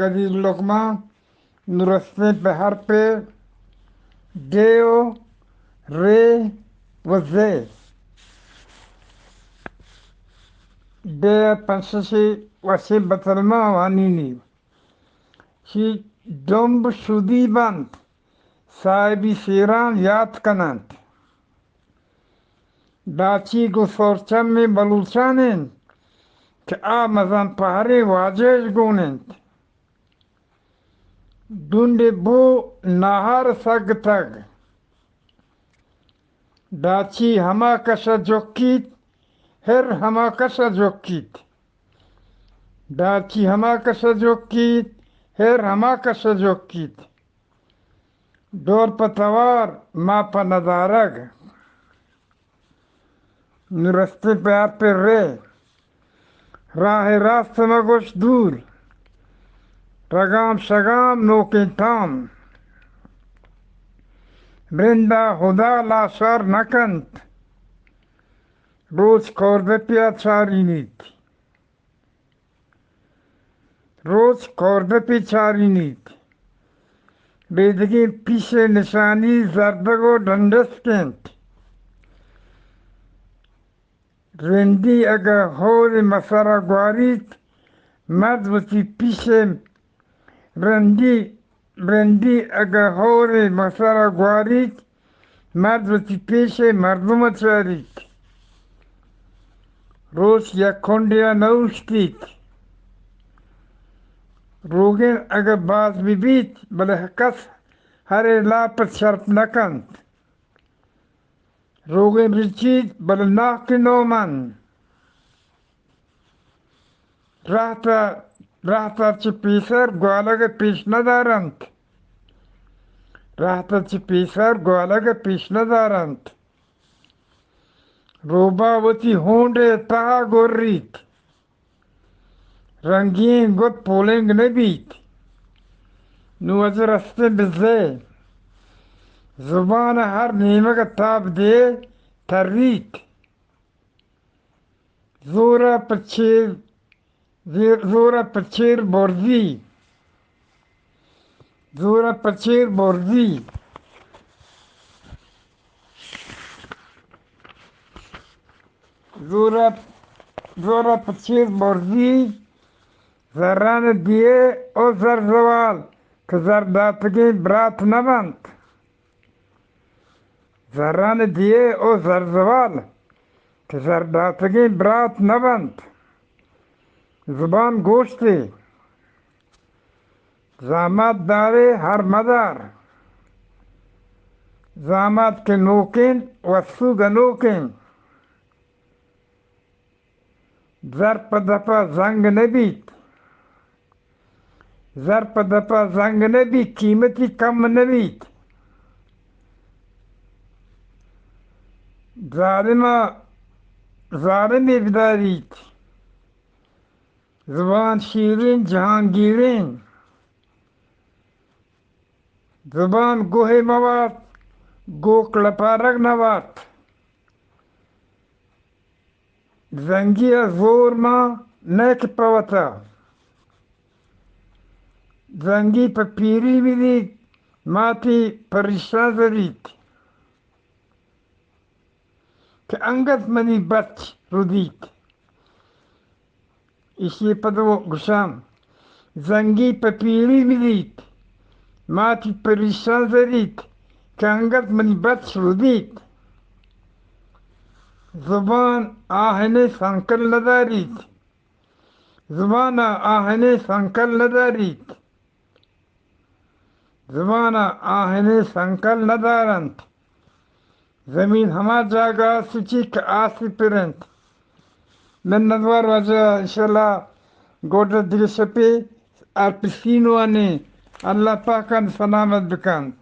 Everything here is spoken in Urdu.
قدیرلقمان نورسته به حرف د و ر و ز د پنسشی وسی بتلما وانینی شی دنب شدی بند صاحبی سیران یاد کنند داچی گسورچم می بلوچانند که آمزان پهری واجهش گونند دونده بو نهار سگ تگ داچی هما کشا جوکید هر هما کشا جوکید داچی هما کشا جوکید هر هما کشا جوکید دور پتوار ما پا ندارگ نرسته پیار پر ره راه راست مگوش دور رگام شگام نوکین تام رنده خدا لاشار نکند روز کرده پیا چارینید روز کرده پی چارینید بیدگی پیش نشانی زردگو دندست کند رندی اگر خور مسر گوارید مرد وچی پیش رندی اگر خور مسر گوارید مرد وچی پیش مردم چارید روز یک کندیا نوشتید روگن اگر باز ببید بله کس هر لاپت شرط نکند روگن ریچید بله ناک نومن رهتا چی پیسر گوالگ پیش ندارند رهتا چی پیسر گوالگ پیش ندارند روبا وچی هونده تها گورید رنگین گوت پولنگ نبید نو از رسته بزه زبان هر نیمه تاب ده ترید زورا پچیر برزی زورا پچیر برزی زورا پچیر برزی زران دیه او زر زوال که زر داتگی برات نبند زران دیه او زر زوال که زر داتگی برات نبند زبان گوشتی زامات داره هر مدار زامات که نوکین و سوگ نوکین زر پا دپا زنگ نبید زر پا دپا زنگ نبید قیمتی کم نبید ظالمی بدارید زبان شیرین جهانگیرین زبان گوه مواد گو کلپارگ نواد زنگی زور ما نیک پوتا زنگی پا پیری میدید ماتی پریشان زدید که انگت منی بچ رو دید ایشی پدو گشام زنگی پا پیری میدید ماتی پریشان زدید که انگت منی بچ رو دید زبان آهنه سنکل ندارید زبان آهنه سنکل ندارید زبان آهنه سنکل ندارند زمین همه جاگه سوچی که آسی پرند من ندوار وجه انشاءالله گوڑا دیگه شپی ارپسینوانی اللہ پاکان سلامت بکند